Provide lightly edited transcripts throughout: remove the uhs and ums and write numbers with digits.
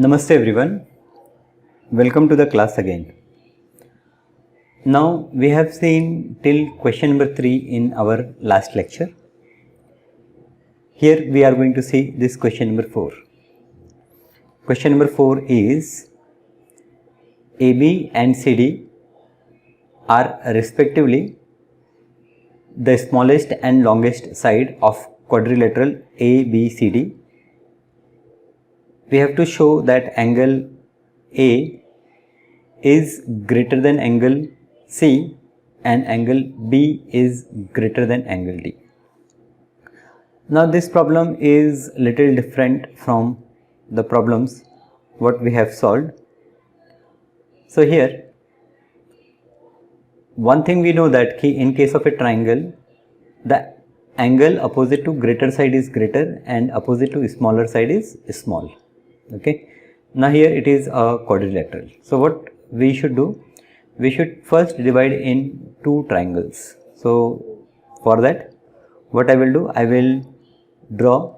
Namaste everyone, welcome to the class again. Now we have seen till question number 3 in our last lecture. Here we are going to see this question number 4. Question number 4 is AB and CD are respectively the smallest and longest side of quadrilateral ABCD. We have to show that angle A is greater than angle C and angle B is greater than angle D. Now this problem is little different from the problems what we have solved. So here one thing we know that in case of a triangle, the angle opposite to greater side is greater and opposite to smaller side is small. Okay. Now here it is a quadrilateral. So what we should do? We should first divide in two triangles. So for that, what I will do? I will draw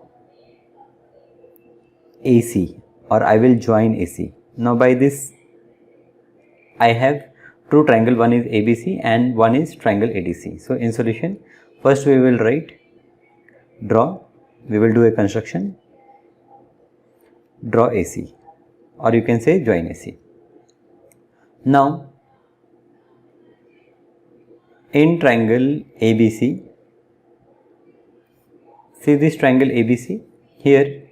AC or I will join AC. Now by this I have two triangle, one is ABC and one is triangle ADC. So in solution, first we will write draw, we will do a construction, draw AC or you can say join AC. Now in triangle ABC, see this triangle ABC, here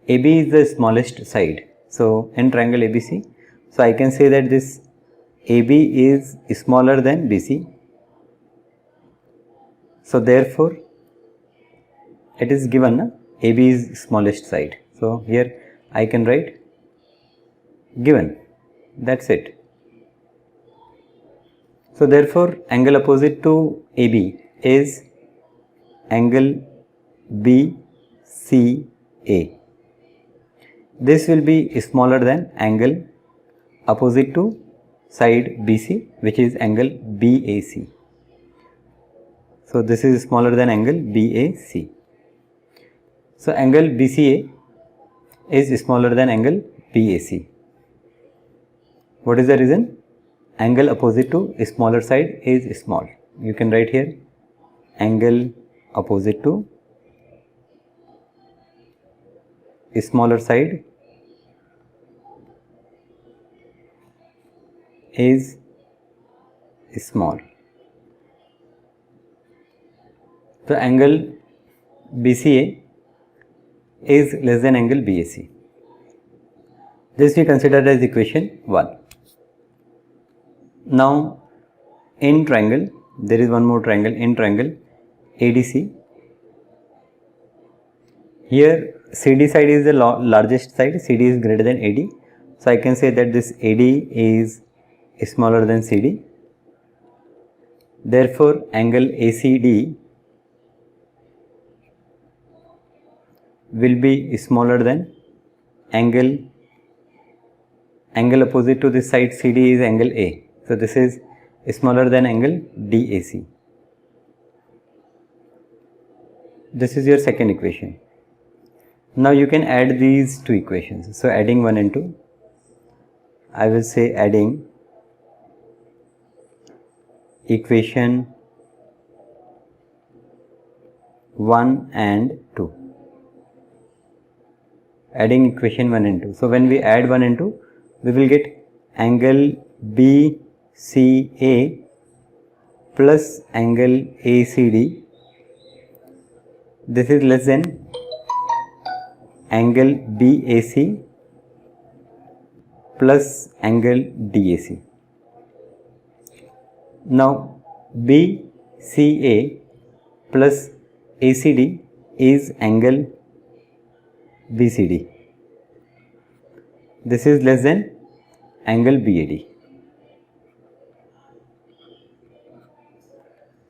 AB is the smallest side. So in triangle ABC, so I can say that this AB is smaller than BC. So therefore it is given AB is smallest side. So here I can write given, that's it. So therefore angle opposite to AB is angle BCA. This will be smaller than angle opposite to side BC, which is angle BAC. So this is smaller than angle BAC. So angle BCA is smaller than angle BAC. What is the reason? Angle opposite to smaller side is small. You can write here angle opposite to smaller side is small. So angle BCA is less than angle BAC. This we consider as equation 1. Now in triangle, there is one more triangle, in triangle ADC. Here CD side is the largest side, CD is greater than AD. So I can say that this AD is smaller than CD. Therefore angle ACD will be smaller than angle opposite to this side CD is angle A. So this is smaller than angle DAC. This is your second equation. Now you can add these two equations. So adding 1 and 2, I will say adding equation 1 and 2. Adding equation 1 and 2. So when we add 1 and 2, we will get angle BCA plus angle ACD. This is less than angle BAC plus angle DAC. Now BCA plus ACD is angle BCD. This is less than angle BAD.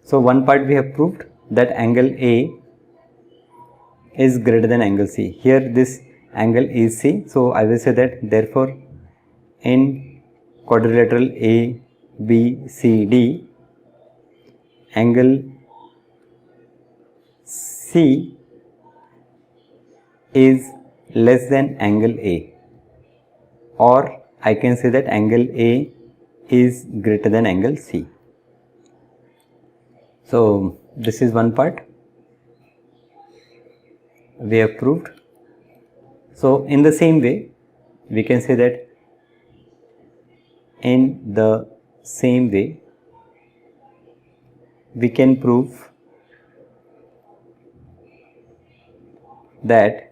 So one part we have proved that angle A is greater than angle C. Here this angle is C. So I will say that therefore in quadrilateral ABCD, angle C is less than angle A. or I can say that angle A is greater than angle C. So this is one part we have proved. So in the same way, we can say that in the same way we can prove that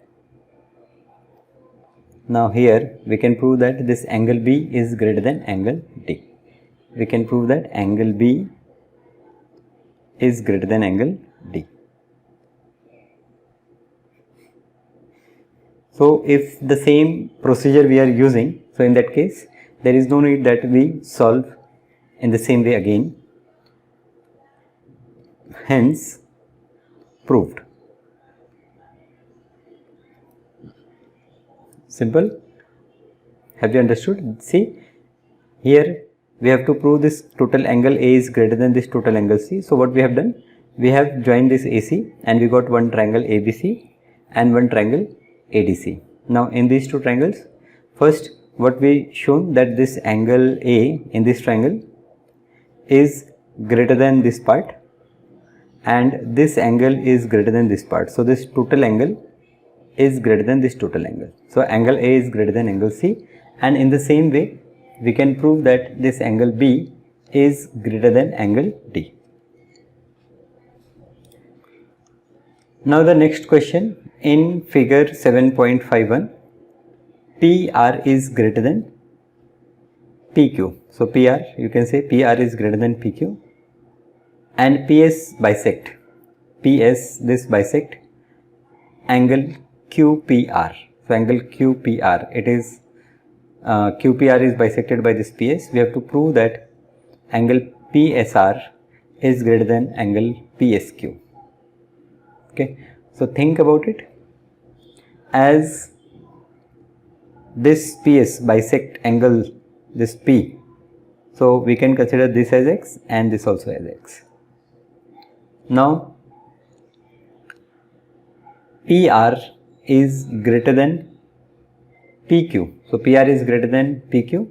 now here we can prove that this angle B is greater than angle D. We can prove that angle B is greater than angle D. So if the same procedure we are using, so in that case there is no need that we solve in the same way again. Hence proved. Simple. Have you understood? See, here we have to prove this total angle A is greater than this total angle C. So what we have done? We have joined this AC and we got one triangle ABC and one triangle ADC. Now in these two triangles, first what we shown that this angle A in this triangle is greater than this part and this angle is greater than this part. So this total angle is greater than this total angle. So angle A is greater than angle C, and in the same way we can prove that this angle B is greater than angle D. Now the next question, in figure 7.51, PR is greater than PQ. So PR, you can say PR is greater than PQ and PS bisect. PS, this bisect angle QPR. So angle QPR, it is QPR is bisected by this PS. We have to prove that angle PSR is greater than angle PSQ. Okay, so think about it. As this PS bisect angle, this P, so we can consider this as X and this also as X. Now PR is greater than PQ. So PR is greater than PQ.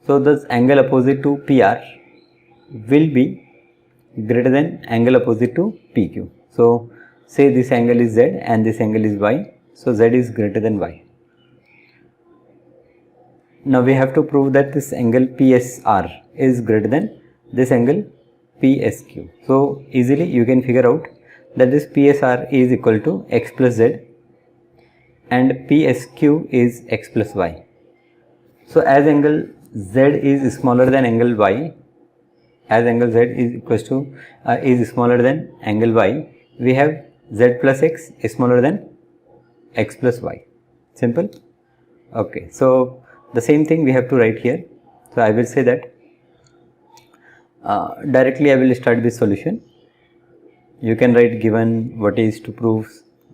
So this angle opposite to PR will be greater than angle opposite to PQ. So say this angle is Z and this angle is Y. So Z is greater than Y. Now we have to prove that this angle PSR is greater than this angle PSQ. So easily you can figure out that this PSR is equal to X plus Z and PSQ is X plus Y. So as angle Z is smaller than angle Y, as angle Z is equals to is smaller than angle Y, we have Z plus X is smaller than X plus Y. Simple. Okay, so the same thing we have to write here. So I will say that directly I will start with solution. You can write given what is to prove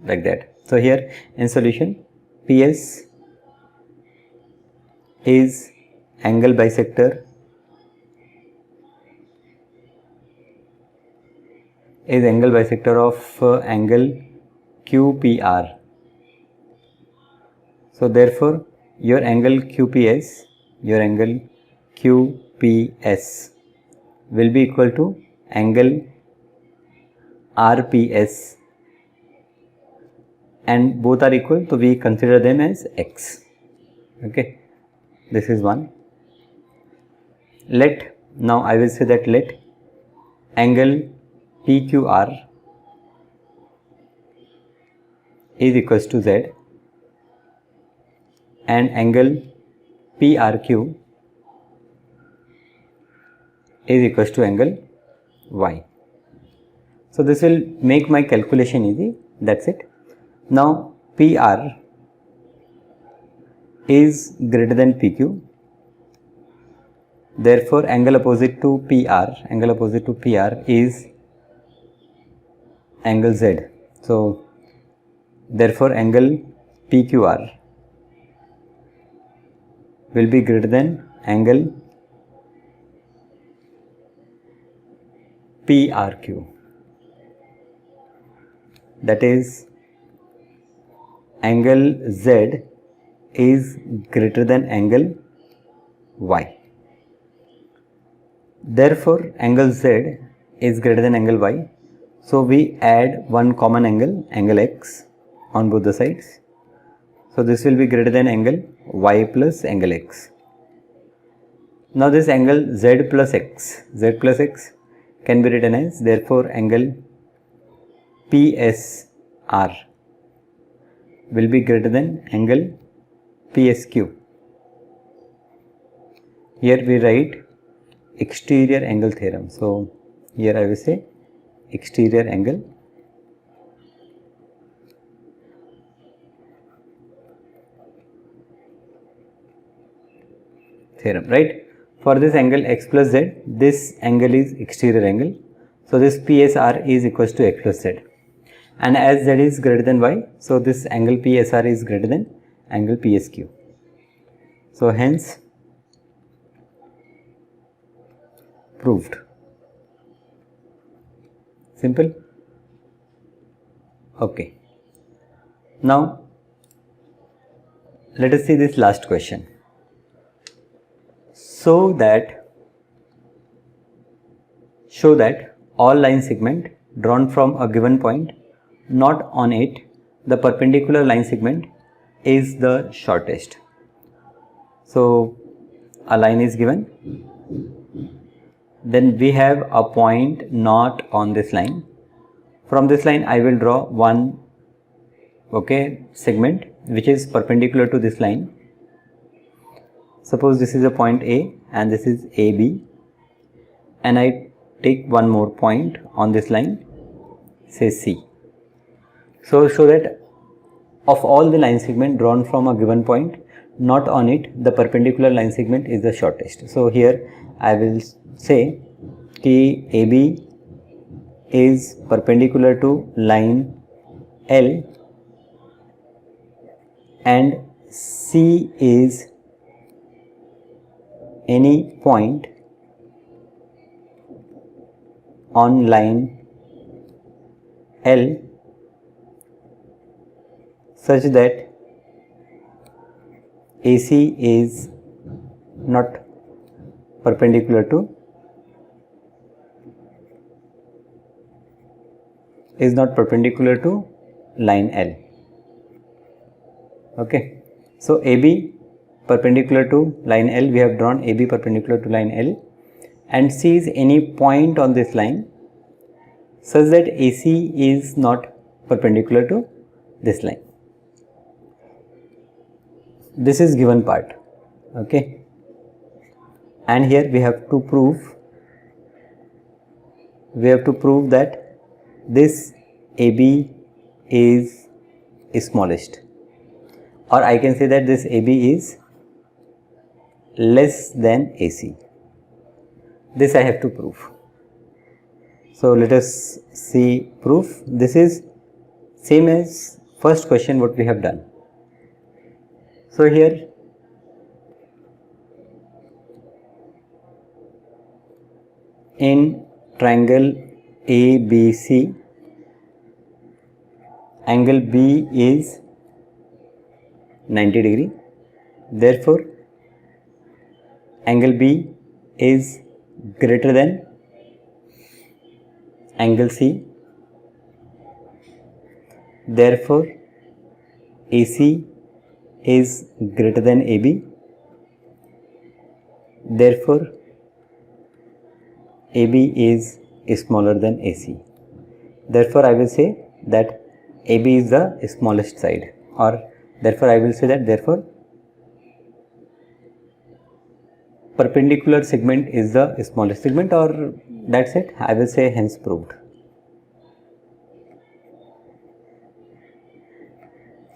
like that. So here in solution, PS is angle bisector of angle QPR. So therefore your angle QPS will be equal to angle RPS, and both are equal, so we consider them as X. Okay, this is one. Now I will say that let angle PQR is equals to Z and angle PRQ is equals to angle Y. So this will make my calculation easy. That's it. Now PR is greater than PQ. Therefore angle opposite to PR is angle Z. So therefore angle PQR will be greater than angle PRQ. That is, angle Z is greater than angle Y. Therefore, angle Z is greater than angle Y. So we add one common angle, angle X, on both the sides. So this will be greater than angle Y plus angle X. Now this angle Z plus X can be written as, therefore angle PSR will be greater than angle PSQ. Here we write exterior angle theorem. So here I will say exterior angle theorem, right? For this angle X plus Z, this angle is exterior angle. So this PSR is equals to X plus Z. And as Z is greater than Y, so this angle PSR is greater than angle PSQ. So hence proved. Simple. Okay. Now let us see this last question. Show that all line segment drawn from a given point, not on it, the perpendicular line segment is the shortest. So a line is given, then we have a point not on this line. From this line I will draw one segment which is perpendicular to this line. Suppose this is a point A and this is AB, and I take one more point on this line, say C. So show that of all the line segment drawn from a given point, not on it, the perpendicular line segment is the shortest. So here I will say कि AB is perpendicular to line L and C is any point on line L such that AC is not perpendicular to line L. Okay, so AB perpendicular to line L, we have drawn AB perpendicular to line L, and C is any point on this line such that AC is not perpendicular to this line. This is given part, okay, and here we have to prove that this AB is smallest, or I can say that this AB is less than AC. This I have to prove. So let us see proof. This is same as first question what we have done. So here in triangle ABC, angle B is 90 degree. Therefore angle B is greater than angle C. Therefore AC is greater than AB. Therefore AB is smaller than AC. Therefore I will say that AB is the smallest side, or therefore I will say that therefore perpendicular segment is the smallest segment, or that's it. I will say hence proved.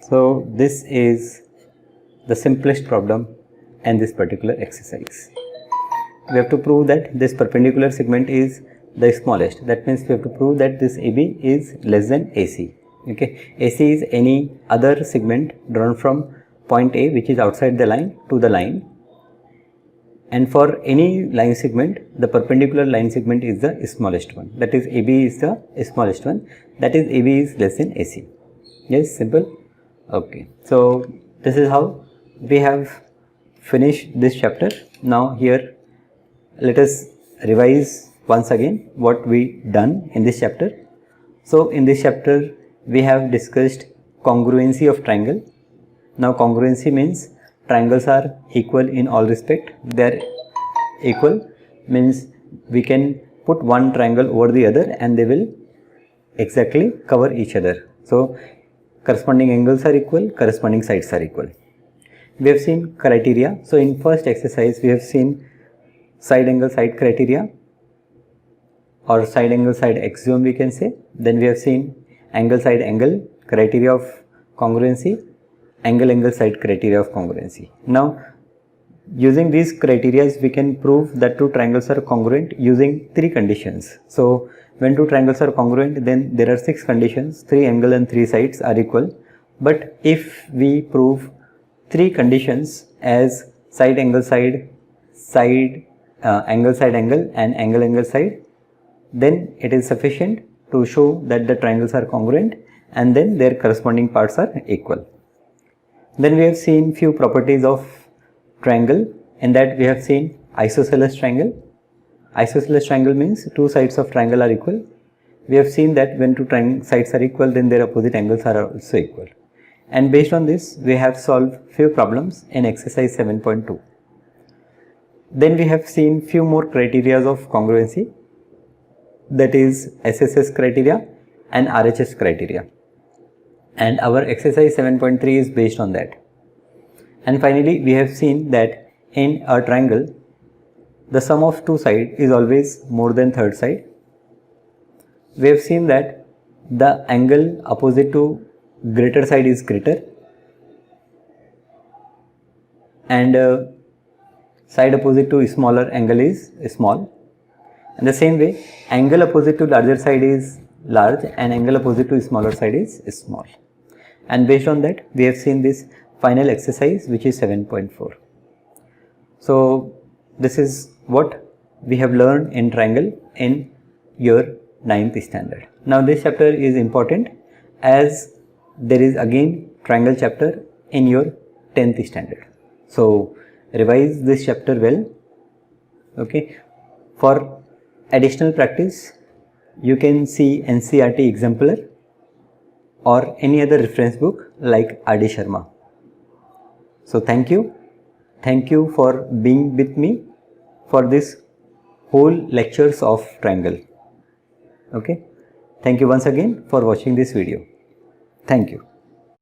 So this is the simplest problem in this particular exercise. We have to prove that this perpendicular segment is the smallest. That means we have to prove that this AB is less than AC. Okay, AC is any other segment drawn from point A which is outside the line to the line. And for any line segment, the perpendicular line segment is the smallest one. That is AB is the smallest one. That is AB is less than AC. Yes, simple. Okay. So this is how we have finished this chapter. Now here let us revise once again what we done in this chapter. So in this chapter we have discussed congruency of triangle. Now congruency means triangles are equal in all respect. They are equal means we can put one triangle over the other and they will exactly cover each other. So corresponding angles are equal, corresponding sides are equal. We have seen criteria. So in first exercise we have seen side angle side criteria or side angle side axiom we can say. Then we have seen angle side angle criteria of congruency, angle angle side criteria of congruency. Now using these criteria we can prove that two triangles are congruent using three conditions. So when two triangles are congruent, then there are 6 conditions, 3 angle and 3 sides are equal. But if we prove 3 conditions as side angle side, angle side angle and angle angle side, then it is sufficient to show that the triangles are congruent and then their corresponding parts are equal. Then we have seen few properties of triangle. In that we have seen isosceles triangle. Isosceles triangle means two sides of triangle are equal. We have seen that when two sides are equal, then their opposite angles are also equal. And based on this, we have solved few problems in exercise 7.2. Then we have seen few more criteria of congruency, that is SSS criteria and RHS criteria. And our exercise 7.3 is based on that. And finally, we have seen that in a triangle, the sum of two sides is always more than third side. We have seen that the angle opposite to greater side is greater and side opposite to smaller angle is small. And the same way, angle opposite to larger side is large and angle opposite to smaller side is small. And based on that, we have seen this final exercise, which is 7.4. So this is what we have learned in triangle in your 9th standard. Now this chapter is important as there is again triangle chapter in your 10th standard. So revise this chapter well. Okay. For additional practice, you can see NCERT Exemplar or any other reference book like R.D. Sharma. So thank you. Thank you for being with me for this whole lectures of triangle. Okay. Thank you once again for watching this video. Thank you.